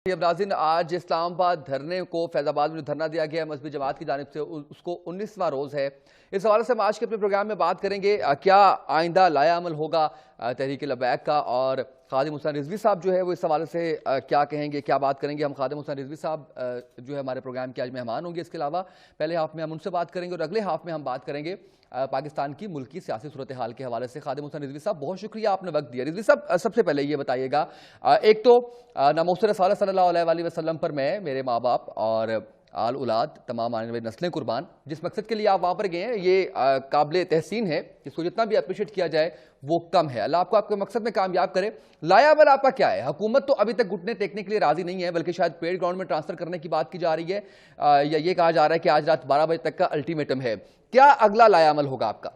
اب ناظرین، آج اسلام آباد دھرنے کو فیض آباد میں دھرنا دیا گیا ہے مذہبی جماعت کی جانب سے، اس کو 19واں روز ہے۔ اس حوالے سے ہم آج کے اپنے پروگرام میں بات کریں گے کیا آئندہ لایا عمل ہوگا تحریک لبیک کا، اور خادم حسین رضوی صاحب جو ہے وہ اس حوالے سے کیا کہیں گے، کیا بات کریں گے۔ ہم خادم حسین رضوی صاحب جو ہے ہمارے پروگرام کے آج مہمان ہوں گے۔ اس کے علاوہ پہلے ہاف میں ہم ان سے بات کریں گے اور اگلے ہاف میں ہم بات کریں گے پاکستان کی ملکی سیاسی صورتحال کے حوالے سے۔ خادم حسین رضوی صاحب، بہت شکریہ، آپ نے وقت دیا۔ رضوی صاحب، سب سے پہلے یہ بتائیے گا، ایک تو ناموس رسالہ صلی اللہ علیہ وآلہ وسلم پر میں، میرے ماں باپ اور آل اولاد، تمام آنے والی نسلیں قربان، جس مقصد کے لیے آپ وہاں پر گئے ہیں یہ قابل تحسین ہے، اس کو جتنا بھی اپریشیٹ کیا جائے وہ کم ہے۔ اللہ آپ کو آپ کے مقصد میں کامیاب کرے۔ لایا عمل آپ کا کیا ہے؟ حکومت تو ابھی تک گھٹنے ٹیکنے کے لیے راضی نہیں ہے، بلکہ شاید پیڈ گراؤنڈ میں ٹرانسفر کرنے کی بات کی جا رہی ہے، یا یہ کہا جا رہا ہے کہ آج رات 12 بجے تک کا الٹیمیٹم ہے۔ کیا اگلا لایا عمل ہوگا آپ کا؟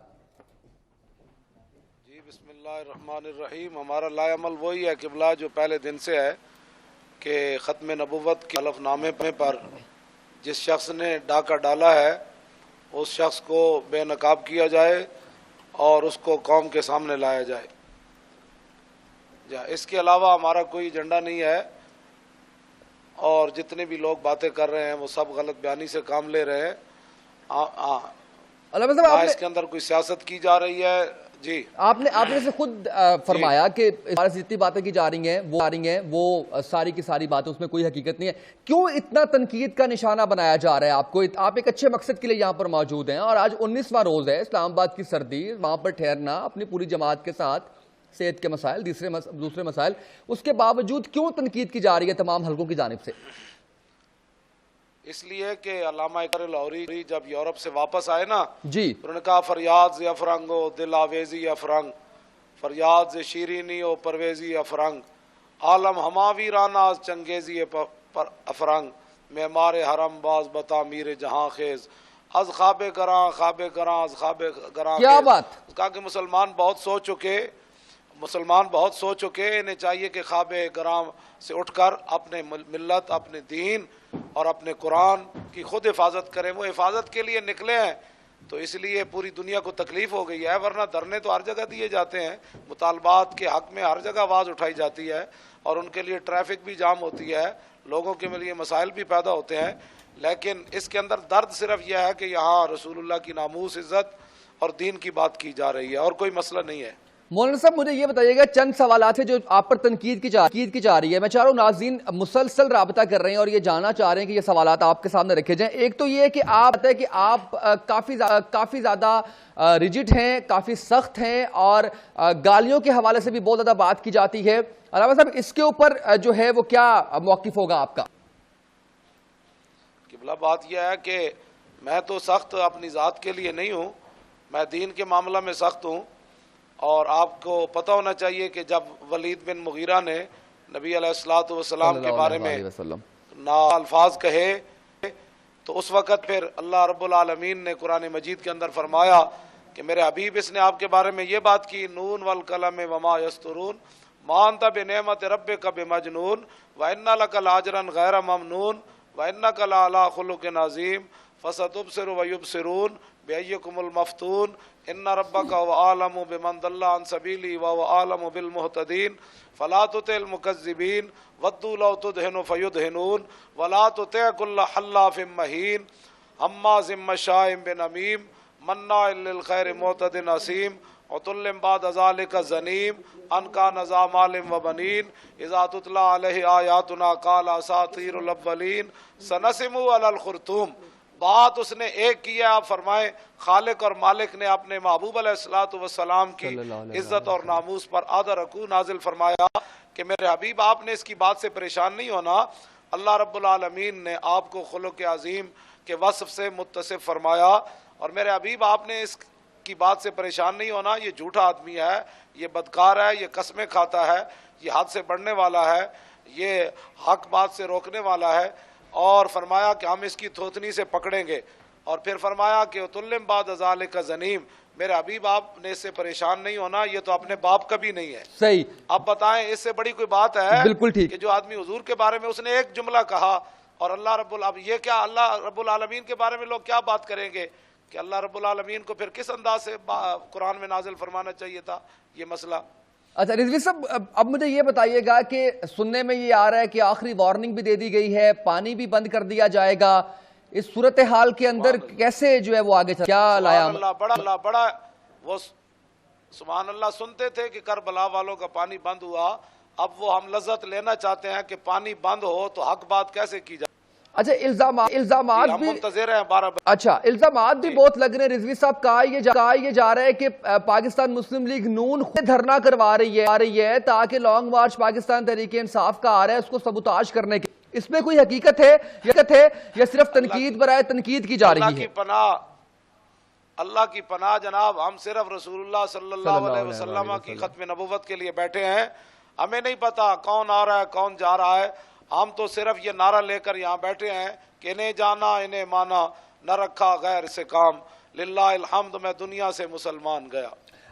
جی، بسم اللہ الرحمن الرحیم۔ ہمارا لایا عمل وہی ہے قبلہ جو پہلے دن سے ہے کہ ختم نبوت کے حلف نامے پر جس شخص نے ڈاکہ ڈالا ہے اس شخص کو بے نقاب کیا جائے اور اس کو قوم کے سامنے لایا جائے۔ اس کے علاوہ ہمارا کوئی ایجنڈا نہیں ہے، اور جتنے بھی لوگ باتیں کر رہے ہیں وہ سب غلط بیانی سے کام لے رہے ہیں۔ اس کے اندر کوئی سیاست کی جا رہی ہے۔ جی، آپ نے سے خود فرمایا کہ جتنی باتیں کی جا رہی ہیں وہ ساری کی ساری باتیں، اس میں کوئی حقیقت نہیں ہے۔ کیوں اتنا تنقید کا نشانہ بنایا جا رہا ہے آپ کو؟ آپ ایک اچھے مقصد کے لیے یہاں پر موجود ہیں، اور آج 19واں روز ہے، اسلام آباد کی سردی، وہاں پر ٹھہرنا اپنی پوری جماعت کے ساتھ، صحت کے مسائل، دوسرے مسائل، اس کے باوجود کیوں تنقید کی جا رہی ہے تمام حلقوں کی جانب سے؟ اس لیے کہ علامہ اقبال لاہوری جب یورپ سے واپس آئے نا، جی، انہوں نے کہا فریاد ز افرنگ و دل آویزی افرنگ، فریاد ز شیرینی و پرویزی افرنگ، عالم ہما ویرانہ از چنگیزی افرنگ، معمار حرم باز بتا میر جہاں خیز، از خواب گراں از خواب گراں کیا بات؟ کہا کہ مسلمان بہت سو چکے، انہیں چاہیے کہ خواب گرام سے اٹھ کر اپنے ملت، اپنے دین اور اپنے قرآن کی خود حفاظت کریں۔ وہ حفاظت کے لیے نکلے ہیں، تو اس لیے پوری دنیا کو تکلیف ہو گئی ہے، ورنہ دھرنے تو ہر جگہ دیے جاتے ہیں، مطالبات کے حق میں ہر جگہ آواز اٹھائی جاتی ہے، اور ان کے لیے ٹریفک بھی جام ہوتی ہے، لوگوں کے لیے مسائل بھی پیدا ہوتے ہیں۔ لیکن اس کے اندر درد صرف یہ ہے کہ یہاں رسول اللہ کی ناموس، عزت اور دین کی بات کی جا رہی ہے، اور کوئی مسئلہ نہیں ہے۔ مولانا صاحب، مجھے یہ بتائیے گا، چند سوالات ہیں جو آپ پر تنقید کی جا رہی ہے۔ میں چاہ رہا ہوں ناظرین مسلسل رابطہ کر رہے ہیں اور یہ جاننا چاہ رہے ہیں کہ یہ سوالات آپ کے سامنے رکھے جائیں۔ ایک تو یہ ہے کہ آپ کافی زیادہ ریجڈ ہیں، کافی سخت ہیں، اور گالیوں کے حوالے سے بھی بہت زیادہ بات کی جاتی ہے۔ علامہ صاحب، اس کے اوپر جو ہے وہ کیا موقف ہوگا آپ کا؟ قبلہ، بات یہ ہے کہ میں تو سخت اپنی ذات کے لیے نہیں ہوں، میں دین کے معاملہ میں سخت ہوں، اور آپ کو پتہ ہونا چاہیے کہ جب ولید بن مغیرہ نے نبی علیہ السلام کے بارے میں الفاظ کہے، تو اس وقت پھر اللہ رب العالمین نے قرآن مجید کے اندر فرمایا کہ میرے حبیب، اس نے آپ کے بارے میں یہ بات کی، نون والقلم وما یسطرون ما انت بنعمت ربک بمجنون وان لک لاجرا غیر ممنون وانک لعلی خلق عظیم فستبصر ویبصرون بأیکم المفتون ان ربک هو اعلم بمن ضل عن سبیلہ وهو اعلم بالمہتدین فلا تطع المکذبین ودوا لو تدہن فیدہنون ولا تطع کل حلاف مہین ہماز مشاء بنمیم مناع للخیر معتد اثیم عتل بعد ذلک زنیم ان کان ذا مال وبنین اذا تتلی علیہ آیاتنا قال اساطیر الاولین سنسمع علی الخرطوم۔ بات اس نے ایک کی ہے، آپ فرمائیں خالق اور مالک نے اپنے محبوب علیہ السلام کی عزت اور ناموس پر آدھا رکوع نازل فرمایا کہ میرے حبیب، آپ نے اس کی بات سے پریشان نہیں ہونا۔ اللہ رب العالمین نے آپ کو خلق عظیم کے وصف سے متصف فرمایا، اور میرے حبیب، آپ نے اس کی بات سے پریشان نہیں ہونا۔ یہ جھوٹا آدمی ہے، یہ بدکار ہے، یہ قسمیں کھاتا ہے، یہ حد سے بڑھنے والا ہے، یہ حق بات سے روکنے والا ہے، اور فرمایا کہ ہم اس کی تھوتنی سے پکڑیں گے، اور پھر فرمایا کہ عتل بعد ذلک زنیم۔ میرے حبیب، آپ نے اس سے پریشان نہیں ہونا، یہ تو اپنے باپ کا بھی نہیں ہے۔ صحیح۔ اب بتائیں، اس سے بڑی کوئی بات ہے؟ بالکل ٹھیک کہ جو آدمی حضور کے بارے میں اس نے ایک جملہ کہا، اور اللہ رب العالمین کے بارے میں لوگ کیا بات کریں گے کہ اللہ رب العالمین کو پھر کس انداز سے قرآن میں نازل فرمانا چاہیے تھا یہ مسئلہ۔ اچھا رضوی صاحب، اب مجھے یہ بتائیے گا کہ سننے میں یہ آ رہا ہے کہ آخری وارننگ بھی دے دی گئی ہے، پانی بھی بند کر دیا جائے گا، اس صورتحال کے اندر کیسے جو ہے وہ آگے چل، کیا لایا؟ سبحان اللہ بڑا وہ سبحان اللہ سنتے تھے کہ کربلا والوں کا پانی بند ہوا، اب وہ ہم لذت لینا چاہتے ہیں کہ پانی بند ہو تو حق بات کیسے کی جائے؟ اچھا الزامات ہم بھی، منتظر ہیں 12 بجے. اچھا الزامات بھی بہت لگ رہے ہیں رضوی صاحب. کہا یہ جا رہا ہے کہ پاکستان مسلم لیگ نون خود دھرنا کروا رہی ہے تاکہ لانگ مارچ پاکستان تحریک انصاف کا آ رہا ہے اس کو سبوتاج کرنے کی. اس میں کوئی حقیقت ہے یا صرف تنقید برائے تنقید کی جا رہی ہے؟ اللہ کی پناہ جناب، ہم صرف رسول اللہ صلی اللہ علیہ وسلم کی ختم نبوت کے لیے بیٹھے ہیں. ہمیں نہیں پتا کون آ رہا ہے کون جا رہا ہے، ہم تو صرف یہ نعرہ لے کر یہاں بیٹھے ہیں کہ انہیں جانا انہیں مانا، نہ رکھا غیر سے کام، للہ الحمد میں دنیا سے مسلمان گیا.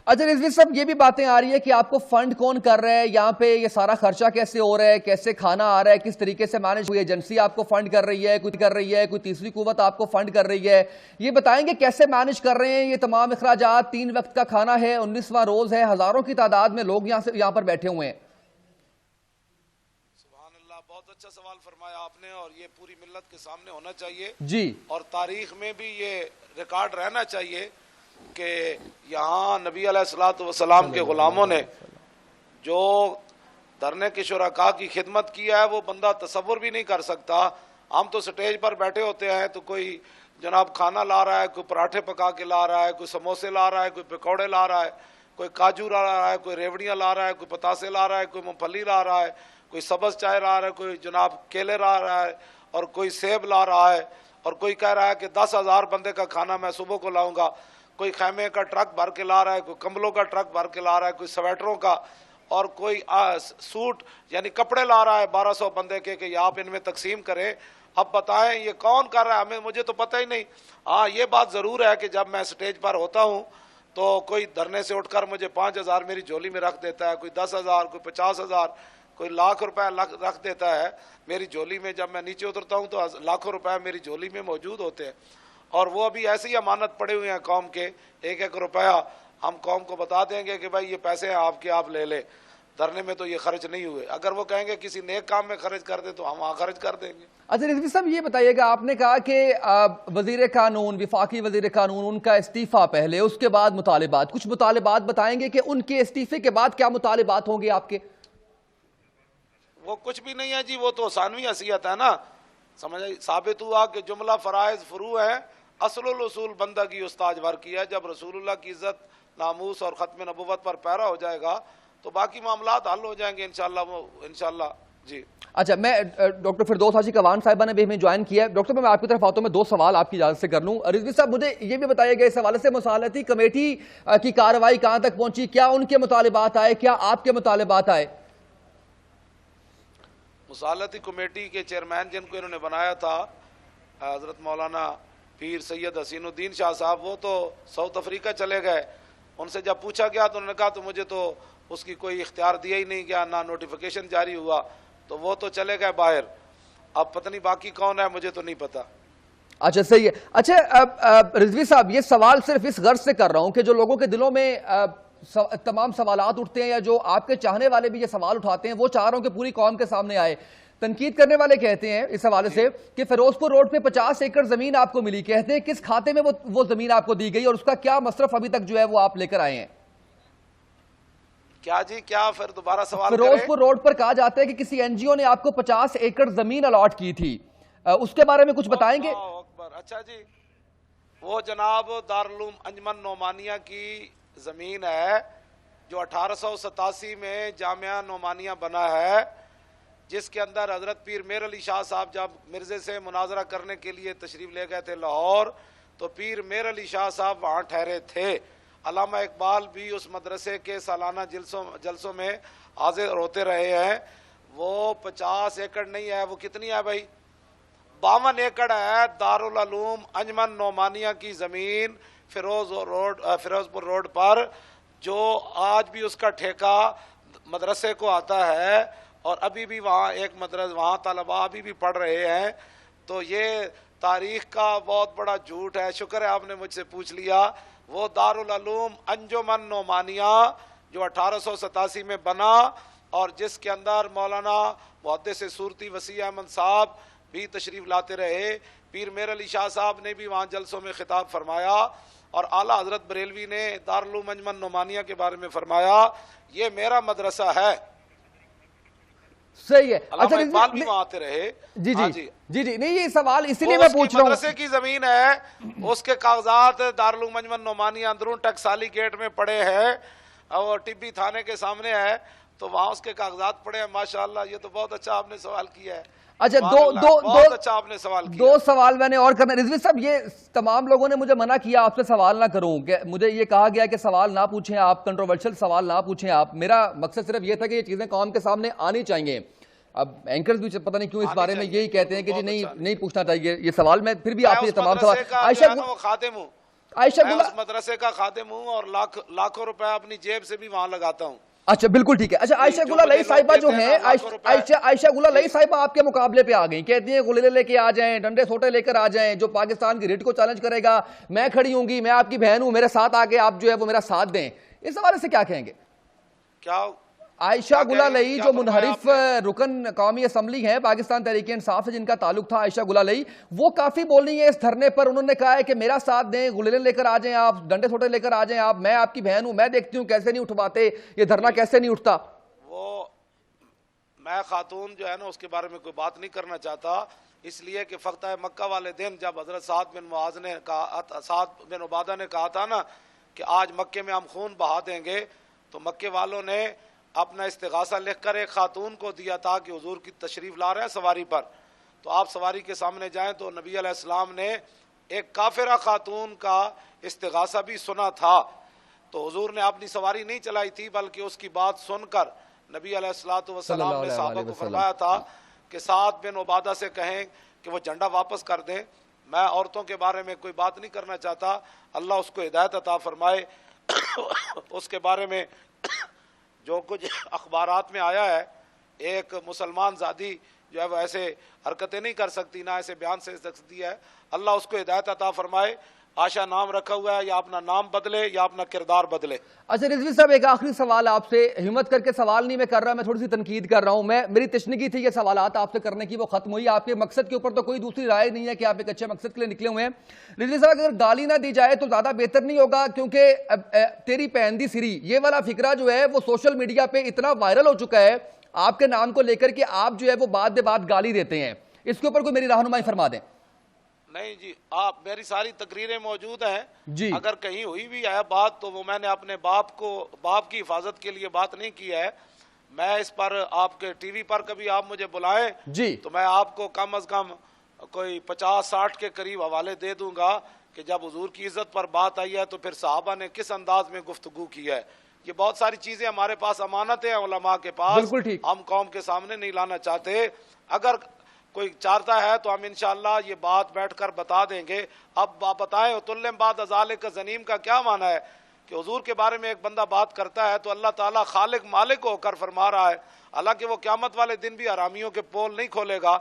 اچھا رضوی صاحب، یہ بھی باتیں آ رہی ہے کہ آپ کو فنڈ کون کر رہا ہے یہاں پہ، یہ سارا خرچہ کیسے ہو رہا ہے، کیسے کھانا آ رہا ہے، کس طریقے سے مینج ہوئی ایجنسی آپ کو فنڈ کر رہی ہے، کوئی تیسری قوت آپ کو فنڈ کر رہی ہے، یہ بتائیں گے کیسے مینج کر رہے ہیں یہ تمام اخراجات؟ 3 وقت کا کھانا ہے، 19واں روز ہے، ہزاروں کی تعداد میں لوگ یہاں پر بیٹھے ہوئے ہیں. سبحان اللہ، بہت اچھا سوال فرمایا آپ نے، اور یہ پوری ملت کے سامنے ہونا چاہیے جی، اور تاریخ میں بھی یہ ریکارڈ رہنا چاہیے کہ یہاں نبی علیہ الصلوۃ والسلام کے غلاموں نے جو دھرنے کے شرکاء کی خدمت کی ہے وہ بندہ تصور بھی نہیں کر سکتا. ہم تو سٹیج پر بیٹھے ہوتے ہیں تو کوئی جناب کھانا لا رہا ہے، کوئی پراٹھے پکا کے لا رہا ہے، کوئی سموسے لا رہا ہے، کوئی پکوڑے لا رہا ہے، کوئی کاجو لا رہا ہے، کوئی ریوڑیاں لا رہا ہے، کوئی پتاسے لا رہا ہے، کوئی مونگ پھلی لا رہا ہے، کوئی سبز چائے لا رہا ہے، کوئی جناب کیلے لا رہا ہے، اور کوئی سیب لا رہا ہے، اور کوئی کہہ رہا ہے کہ 10,000 بندے کا کھانا میں صبح کو لاؤں گا. کوئی خیمے کا ٹرک بھر کے لا رہا ہے، کوئی کمبلوں کا ٹرک بھر کے لا رہا ہے، کوئی سویٹروں کا، اور کوئی سوٹ یعنی کپڑے لا رہا ہے 1200 بندے کے کہ آپ ان میں تقسیم کریں. اب بتائیں یہ کون کر رہا ہے؟ مجھے تو پتہ ہی نہیں. ہاں یہ بات ضرور ہے کہ جب میں سٹیج پر ہوتا ہوں تو کوئی دھرنے سے اٹھ کر مجھے 5,000 میری جھولی میں رکھ دیتا ہے، کوئی 10,000، کوئی 50,000، کوئی ₹1,00,000 رکھ دیتا ہے میری جھولی میں. جب میں نیچے اترتا ہوں تو ₹1,00,000 میری جھولی میں موجود ہوتے ہیں، اور وہ ابھی ایسی ہی امانت پڑے ہوئے ہیں قوم کے. 1-1 روپیہ ہم قوم کو بتا دیں گے کہ بھائی یہ پیسے ہیں آپ کے، آپ لے لیں. دھرنے میں تو یہ خرچ نہیں ہوئے. اگر وہ کہیں گے کسی نیک کام میں خرچ کر دیں تو ہم وہاں خرچ کر دیں گے. اچھا رضوی صاحب یہ بتائیے گا، آپ نے کہا کہ وزیر قانون، وفاقی وزیر قانون، ان کا استعفیٰ پہلے، اس کے بعد مطالبات، کچھ مطالبات بتائیں گے کہ ان کے استعفے کے بعد کیا مطالبات ہوں گے آپ کے؟ وہ کچھ بھی نہیں ہے جی، وہ تو ثانوی حیثیت ہے نا. سمجھ ثابت ہوا کہ جملہ فرائض فروع ہیں، اصل الاصول بندگی استاجور کی ہے. جب رسول اللہ کی عزت، ناموس اور ختم نبوت پر پیرا ہو جائے گا تو باقی معاملات حل ہو جائیں گے انشاءاللہ. جی اچھا، میں ڈاکٹر فردوس حاجی کوان صاحبہ نے بھی ہمیں جوائن کیا ہے. ڈاکٹر میں آپ کی طرف آتا ہوں، میں 2 سوال آپ کی اجازت سے کر لوں. رضوی صاحب مجھے یہ بھی بتائیے گا اس حوالے سے مصالحتی کمیٹی کی کارروائی کہاں تک پہنچی؟ کیا ان کے مطالبات آئے، کیا آپ کے مطالبات آئے؟ مصالحتی کمیٹی کے چیئرمین جن کو انہوں نے بنایا تھا حضرت مولانا پیر سید حسین الدین شاہ صاحب، وہ تو ساؤتھ افریقہ چلے گئے. ان سے جب پوچھا گیا تو انہوں نے کہا تو مجھے تو اس کی کوئی اختیار دیا ہی نہیں گیا، نہ نوٹیفیکیشن جاری ہوا، تو وہ تو چلے گئے باہر. اب پتہ نہیں باقی کون ہے، مجھے تو نہیں پتا. اچھا صحیح ہے. اچھا رضوی صاحب یہ سوال صرف اس غرض سے کر رہا ہوں کہ جو لوگوں کے دلوں میں تمام سوالات اٹھتے ہیں، یا جو آپ کے چاہنے والے بھی یہ سوال اٹھاتے ہیں، وہ چاہ رہا ہوں کہ پوری قوم کے سامنے آئے. تنقید کرنے والے کہتے ہیں اس حوالے سے کہ فیروز پور روڈ پہ 50 ایکڑ زمین آپ کو ملی، کہتے ہیں کس کھاتے میں وہ زمین آپ کو دی گئی اور اس کا کیا مصرف ابھی تک جو ہے وہ آپ لے کر آئے ہیں؟ کیا جی کیا؟ پھر دوبارہ سوال کریں. فیروز پور روڈ پر کہا جاتا ہے کہ کسی این جی او نے آپ کو 50 ایکڑ زمین الاٹ کی تھی، اس کے بارے میں کچھ بتائیں گے؟ اچھا جی، وہ جناب دارالعلوم انجمن نعمانیہ کی زمین ہے جو 1887 میں جامعہ نعمانیہ بنا ہے، جس کے اندر حضرت پیر میر علی شاہ صاحب جب مرزے سے مناظرہ کرنے کے لیے تشریف لے گئے تھے لاہور، تو پیر میر علی شاہ صاحب وہاں ٹھہرے تھے. علامہ اقبال بھی اس مدرسے کے سالانہ جلسوں میں حاضر ہوتے رہے ہیں. وہ 50 ایکڑ نہیں ہے، وہ کتنی ہے بھائی؟ 52 ایکڑ ہے دارالعلوم انجمن نعمانیہ کی زمین فیروز پور روڈ پر، جو آج بھی اس کا ٹھیکہ مدرسے کو آتا ہے، اور ابھی بھی وہاں ایک مدرسہ، وہاں طلباء ابھی بھی پڑھ رہے ہیں. تو یہ تاریخ کا بہت بڑا جھوٹ ہے. شکر ہے آپ نے مجھ سے پوچھ لیا. وہ دارالعلوم انجمن نعمانیہ جو 1887 میں بنا اور جس کے اندر مولانا محدث صورتی وسیع احمد صاحب بھی تشریف لاتے رہے، پیر میر علی شاہ صاحب نے بھی وہاں جلسوں میں خطاب فرمایا، اور اعلیٰ حضرت بریلوی نے دارالعلوم انجمن نعمانیہ کے بارے میں فرمایا یہ میرا مدرسہ ہے۔ صحیح ہے۔ علامہ اقبال بھی وہاں آتے رہے۔ جی جی جی جی، نہیں یہ سوال اسی لیے میں پوچھ رہا ہوں، مدرسے کی زمین ہے، اس کے کاغذات دارالعلوم انجمن نعمانیہ اندرون ٹکسالی گیٹ میں پڑے ہیں اور ٹبی تھانے کے سامنے ہے، تو وہاں اس کے کاغذات پڑے ہیں۔ ماشاءاللہ، یہ تو بہت اچھا آپ نے سوال کیا ہے۔ اچھا، بہت اچھا آپ نے سوال کیا۔ دو سوال میں نے اور کرنا۔ رضوی صاحب، یہ تمام لوگوں نے مجھے منع کیا آپ سے سوال نہ کروں، کہ مجھے یہ کہا گیا کہ سوال نہ پوچھیں آپ، کنٹروورشل سوال نہ پوچھیں آپ۔ میرا مقصد صرف یہ تھا کہ یہ چیزیں قوم کے سامنے آنی چاہیے۔ اب اینکرز بھی پتہ نہیں کیوں اس بارے میں یہی کہتے ہیں کہ جی نہیں پوچھنا چاہیے یہ سوال۔ میں پھر بھی آپ سے تمام سوال، عائشہ اس مدرسے کا خادم ہوں اور لاکھوں روپے اپنی جیب سے بھی وہاں لگاتا ہوں۔ اچھا بالکل ٹھیک ہے۔ اچھا، عائشہ گل الئی صاحبہ جو ہیں، عائشہ گل الئی صاحبہ آپ کے مقابلے پہ آ گئی، کہتی ہیں غلیلے لے کے آ جائیں، ڈنڈے سوٹے لے کر آ جائیں، جو پاکستان کی ریٹ کو چیلنج کرے گا میں کھڑی ہوں گی، میں آپ کی بہن ہوں، میرے ساتھ آ کے آپ جو ہے وہ میرا ساتھ دیں۔ اس حوالے سے کیا کہیں گے؟ کیا عائشہ گل الئی جو منحرف رکن قومی اسمبلی ہیں پاکستان تحریک انصاف سے جن کا تعلق تھا، عائشہ گل الئی، وہ کافی بول رہی ہیں اس دھرنے پر۔ انہوں نے کہا ہے کہ میرا ساتھ دیں، غلیلے لے کر آ جائیں آپ، ڈنڈے سوٹے لے کر آ جائیں آپ، میں آپ کی بہن ہوں، میں دیکھتی ہوں کیسے نہیں اٹھواتے یہ دھرنا، کیسے نہیں اٹھتا۔ وہ میں خاتون جو ہے نا اس کے بارے میں کوئی بات نہیں کرنا چاہتا، اس لیے کہ فتح مکہ والے دن جب حضرت سعد بن معاذ نے کہا، سعد بن عبادہ نے کہا تھا نا کہ آج مکے میں ہم خون بہا دیں گے، تو مکے والوں نے اپنا استغاثہ لکھ کر ایک خاتون کو دیا تھا کہ حضور کی تشریف لا رہے ہیں سواری پر، تو آپ سواری کے سامنے جائیں، تو نبی علیہ السلام نے ایک کافرہ خاتون کا استغاثہ بھی سنا تھا، تو حضور نے اپنی سواری نہیں چلائی تھی بلکہ اس کی بات سن کر نبی علیہ السلام نے صحابہ کو فرمایا تھا کہ سعد بن عبادہ سے کہیں کہ وہ جھنڈا واپس کر دیں۔ میں عورتوں کے بارے میں کوئی بات نہیں کرنا چاہتا، اللہ اس کو ہدایت عطا فرمائے۔ اس کے بارے میں جو کچھ اخبارات میں آیا ہے، ایک مسلمان زادی جو ہے وہ ایسے حرکتیں نہیں کر سکتی، نہ ایسے بیان سے سکتی ہے، اللہ اس کو ہدایت عطا فرمائے۔ عائشہ نام رکھا ہوا ہے، یا اپنا نام بدلے یا اپنا کردار بدلے۔ اچھا رضوی صاحب، ایک آخری سوال آپ سے، ہمت کر کے سوال نہیں میں کر رہا، میں تھوڑی سی تنقید کر رہا ہوں، میری تشنگی تھی یہ سوالات آپ سے کرنے کی، وہ ختم ہوئی۔ آپ کے مقصد کے اوپر تو کوئی دوسری رائے نہیں ہے کہ آپ ایک اچھے مقصد کے لیے نکلے ہوئے ہیں۔ رضوی صاحب، اگر گالی نہ دی جائے تو زیادہ بہتر نہیں ہوگا؟ کیونکہ تیری پہندی سری یہ والا فکرہ جو ہے وہ سوشل میڈیا پہ اتنا وائرل ہو چکا ہے آپ کے نام کو لے کر کہ آپ جو ہے وہ بات گالی دیتے ہیں، اس کے اوپر کوئی میری رہنمائی فرما دیں۔ نہیں جی، آپ میری ساری تقریریں موجود ہیں جی، اگر کہیں ہوئی بھی ہے بات تو وہ میں نے اپنے باپ کی حفاظت کے لیے بات نہیں کی ہے۔ میں اس پر آپ کے ٹی وی پر کبھی آپ مجھے بلائیں جی، تو میں آپ کو کم از کم کوئی 50-60 کے قریب حوالے دے دوں گا کہ جب حضور کی عزت پر بات آئی ہے تو پھر صحابہ نے کس انداز میں گفتگو کی ہے۔ یہ بہت ساری چیزیں ہمارے پاس امانت ہیں علماء کے پاس، ہم قوم کے سامنے نہیں لانا چاہتے۔ اگر کوئی چاہتا ہے تو ہم انشاءاللہ یہ بات بیٹھ کر بتا دیں گے۔ اب آپ بتائیں اتلم بعد ذالک زنیم کا کیا معنی ہے کہ حضور کے بارے میں ایک بندہ بات کرتا ہے تو اللہ تعالیٰ خالق مالک ہو کر فرما رہا ہے، حالانکہ وہ قیامت والے دن بھی حرامیوں کے پول نہیں کھولے گا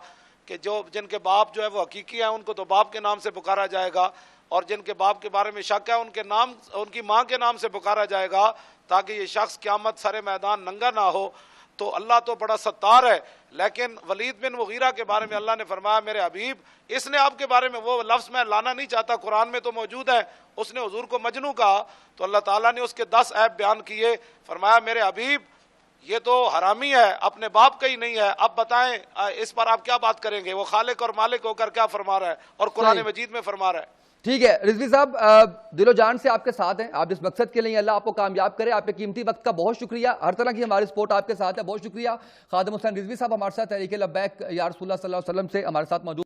کہ جن کے باپ جو ہے وہ حقیقی ہیں ان کو تو باپ کے نام سے پکارا جائے گا، اور جن کے باپ کے بارے میں شک ہے ان کی ماں کے نام سے پکارا جائے گا، تاکہ یہ شخص قیامت سر میدان ننگا نہ ہو۔ تو اللہ تو بڑا ستار ہے، لیکن ولید بن مغیرہ کے بارے میں اللہ نے فرمایا میرے حبیب، اس نے آپ کے بارے میں وہ لفظ میں لانا نہیں چاہتا، قرآن میں تو موجود ہے، اس نے حضور کو مجنوں کہا تو اللہ تعالیٰ نے اس کے 10 عیب بیان کیے، فرمایا میرے حبیب یہ تو حرامی ہے، اپنے باپ کا ہی نہیں ہے، اب بتائیں اس پر آپ کیا بات کریں گے؟ وہ خالق اور مالک ہو کر کیا فرما رہا ہے اور قرآن مجید میں فرما رہا ہے۔ ٹھیک ہے رضوی صاحب، دل و جان سے آپ کے ساتھ ہیں، آپ جس مقصد کے لیے اللہ آپ کو کامیاب کرے۔ آپ کے قیمتی وقت کا بہت شکریہ، ہر طرح کی ہماری سپورٹ آپ کے ساتھ ہے، بہت شکریہ۔ خادم حسین رضوی صاحب ہمارے ساتھ تحریک لبیک یا رسول اللہ صلی اللہ علیہ وسلم سے ہمارے ساتھ موجود